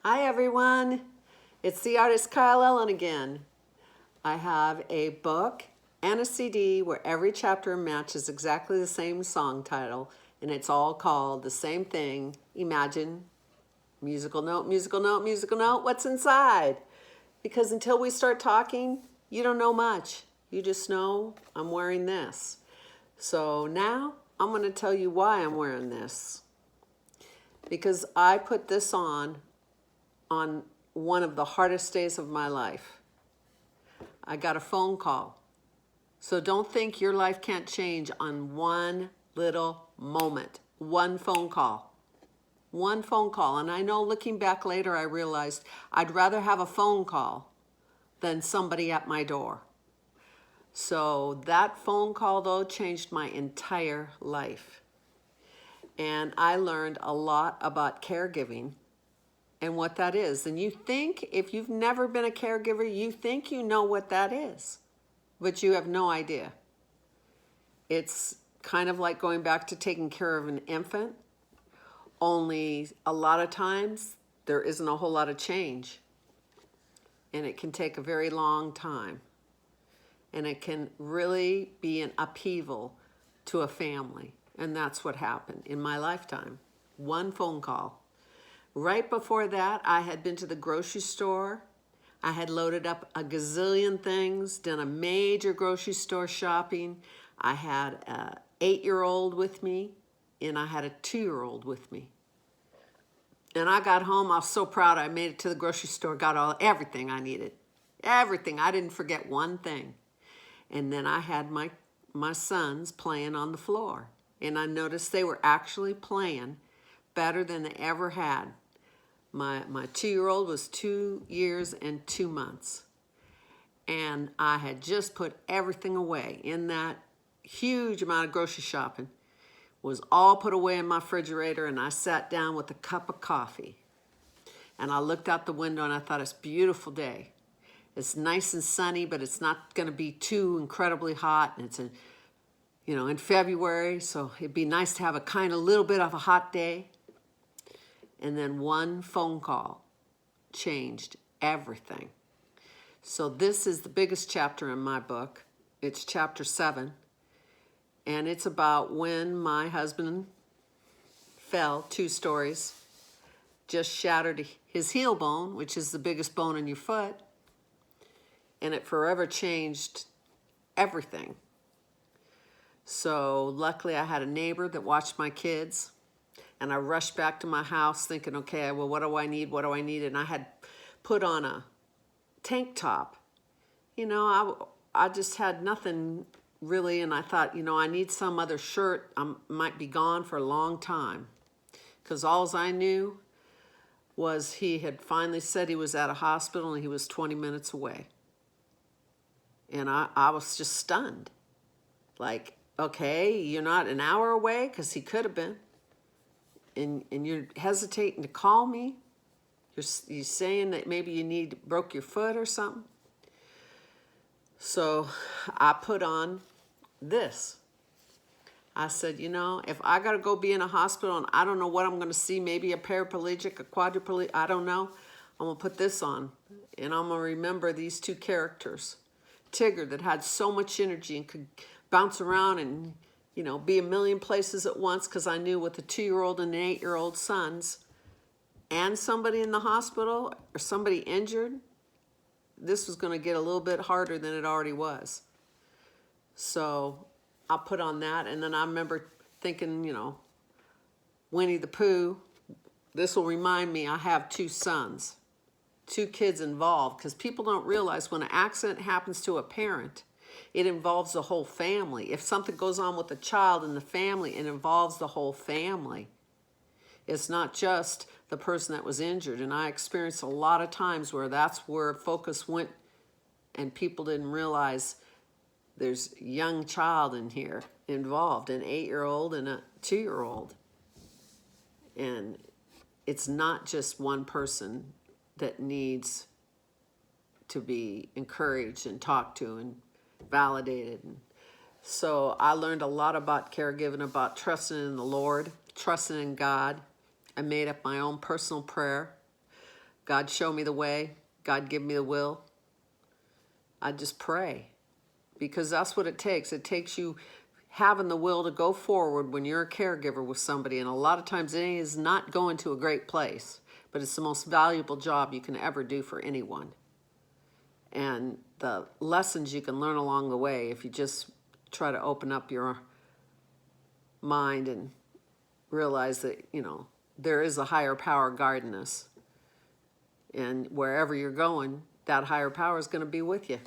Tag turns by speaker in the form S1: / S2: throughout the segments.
S1: Hi everyone, it's the artist Kyle Ellen again. I have a book and a CD where every chapter matches exactly the same song title, and it's all called the same thing. Imagine, musical note, musical note, musical note, what's inside? Because until we start talking, you don't know much. You just know I'm wearing this. So now I'm going to tell you why I'm wearing this. Because I put this on one of the hardest days of my life. I got a phone call. So don't think your life can't change on one little moment, one phone call. One phone call. And I know looking back later, I realized I'd rather have a phone call than somebody at my door. So that phone call, though, changed my entire life. And I learned a lot about caregiving and what that is. And you think, if you've never been a caregiver, you think you know what that is, but you have no idea. It's kind of like going back to taking care of an infant, only a lot of times there isn't a whole lot of change. And it can take a very long time. And it can really be an upheaval to a family. And that's what happened in my lifetime. One phone call. Right before that, I had been to the grocery store. I had loaded up a gazillion things, done a major grocery store shopping. I had an 8-year-old with me, and I had a 2-year-old with me. And I got home, I was so proud. I made it to the grocery store, got everything I needed. Everything. I didn't forget one thing. And then I had my sons playing on the floor. And I noticed they were actually playing better than they ever had. My 2-year-old was 2 years and 2 months. And I had just put everything away in that huge amount of grocery shopping. Was all put away in my refrigerator, and I sat down with a cup of coffee. And I looked out the window and I thought, it's a beautiful day. It's nice and sunny, but it's not going to be too incredibly hot. And it's in February, so it'd be nice to have a kind of little bit of a hot day. And then one phone call changed everything. So this is the biggest chapter in my book. It's chapter 7. And it's about when my husband fell 2 stories, just shattered his heel bone, which is the biggest bone in your foot. And it forever changed everything. So luckily I had a neighbor that watched my kids. And I rushed back to my house thinking, okay, well, what do I need? What do I need? And I had put on a tank top. I just had nothing really. And I thought, I need some other shirt. I might be gone for a long time. Because all I knew was he had finally said he was at a hospital and he was 20 minutes away. And I was just stunned. Like, okay, you're not an hour away? Because he could have been. And you're hesitating to call me. You're saying that maybe you broke your foot or something. So I put on this. I said, if I got to go be in a hospital and I don't know what I'm going to see, maybe a paraplegic, a quadriplegic, I don't know. I'm going to put this on. And I'm going to remember these 2 characters. Tigger, that had so much energy and could bounce around and be a million places at once, because I knew with a 2-year-old and an 8-year-old sons and somebody in the hospital or somebody injured, this was going to get a little bit harder than it already was. So I put on that, and then I remember thinking, Winnie the Pooh, this will remind me I have 2 sons, 2 kids involved, because people don't realize when an accident happens to a parent, it involves the whole family. If something goes on with a child in the family, it involves the whole family. It's not just the person that was injured. And I experienced a lot of times where that's where focus went and people didn't realize there's a young child in here involved, an 8-year-old and a 2-year-old. And it's not just one person that needs to be encouraged and talked to and validated. So I learned a lot about caregiving, about trusting in the Lord, trusting in God. I made up my own personal prayer God, show me the way. God, give me the will. I just pray, because that's what it takes. It takes you having the will to go forward when you're a caregiver with somebody. And a lot of times it is not going to a great place, but it's the most valuable job you can ever do for anyone. And the lessons you can learn along the way if you just try to open up your mind and realize that, there is a higher power guiding us. And wherever you're going, that higher power is going to be with you.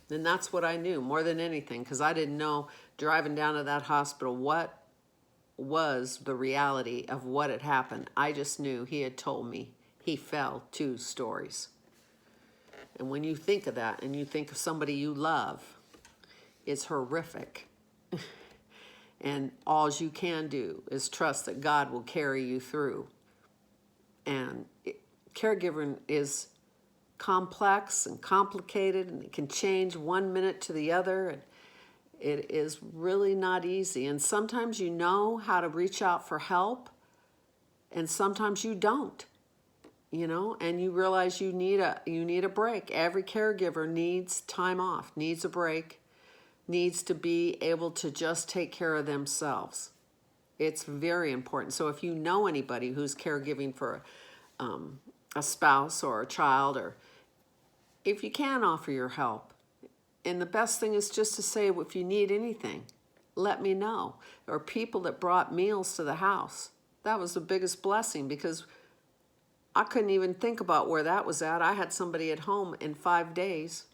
S1: And that's what I knew more than anything, because I didn't know driving down to that hospital what was the reality of what had happened. I just knew he had told me he fell 2 stories. And when you think of that and you think of somebody you love, it's horrific. And all you can do is trust that God will carry you through. And caregiving is complex and complicated, and it can change one minute to the other, and it is really not easy. And sometimes you know how to reach out for help, and sometimes you don't, and you realize you need a break. Every caregiver needs time off, needs a break, needs to be able to just take care of themselves. It's very important. So if you know anybody who's caregiving for a spouse or a child, or if you can offer your help, and the best thing is just to say, if you need anything, let me know. There are people that brought meals to the house. That was the biggest blessing, because I couldn't even think about where that was at. I had somebody at home in 5 days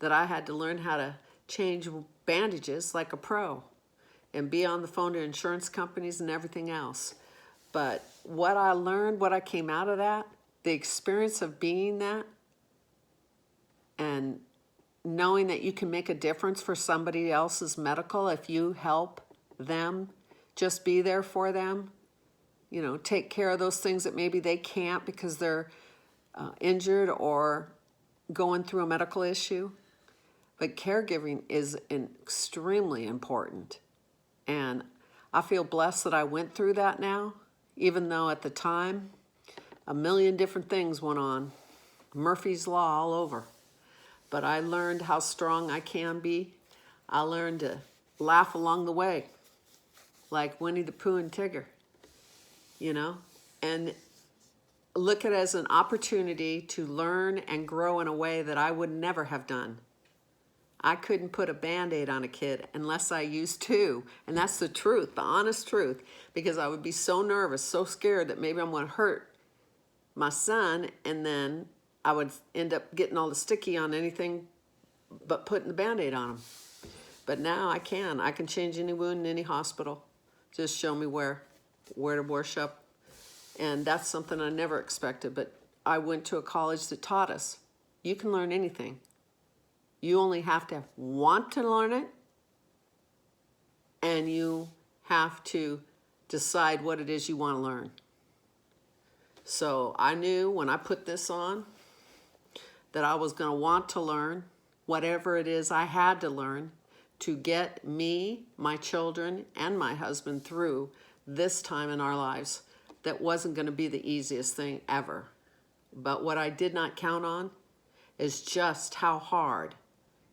S1: that I had to learn how to change bandages like a pro and be on the phone to insurance companies and everything else. But what I learned, what I came out of that, the experience of being that, and knowing that you can make a difference for somebody else's medical if you help them, just be there for them, take care of those things that maybe they can't because they're injured or going through a medical issue. But caregiving is extremely important. And I feel blessed that I went through that now, even though at the time, a million different things went on. Murphy's Law all over. But I learned how strong I can be. I learned to laugh along the way, like Winnie the Pooh and Tigger, and look at it as an opportunity to learn and grow in a way that I would never have done. I couldn't put a Band-Aid on a kid unless I used 2. And that's the truth, the honest truth, because I would be so nervous, so scared that maybe I'm going to hurt my son, and then I would end up getting all the sticky on anything but putting the Band-Aid on him. But now I can change any wound in any hospital. Just show me where to wash up. And that's something I never expected. But I went to a college that taught us, you can learn anything. You only have to want to learn it, and you have to decide what it is you want to learn. So I knew when I put this on that I was going to want to learn whatever it is I had to learn to get me, my children, and my husband through this time in our lives that wasn't going to be the easiest thing ever. But what I did not count on is just how hard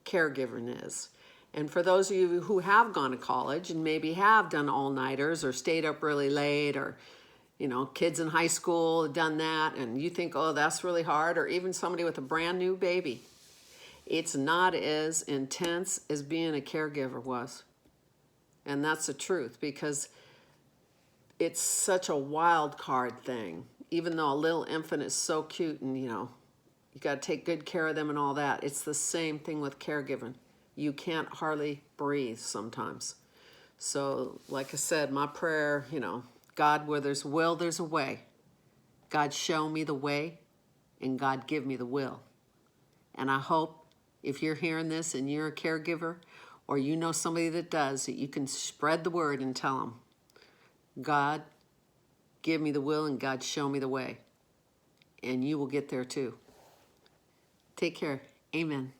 S1: caregiving is. And for those of you who have gone to college and maybe have done all-nighters or stayed up really late, or kids in high school have done that, and you think, oh, that's really hard, or even somebody with a brand new baby, it's not as intense as being a caregiver was. And that's the truth, because it's such a wild card thing. Even though a little infant is so cute and, you got to take good care of them and all that, it's the same thing with caregiving. You can't hardly breathe sometimes. So, like I said, my prayer, God, where there's will, there's a way. God, show me the way, and God, give me the will. And I hope if you're hearing this and you're a caregiver, or you know somebody that does, that you can spread the word and tell them, God, give me the will, and God, show me the way. And you will get there too. Take care. Amen.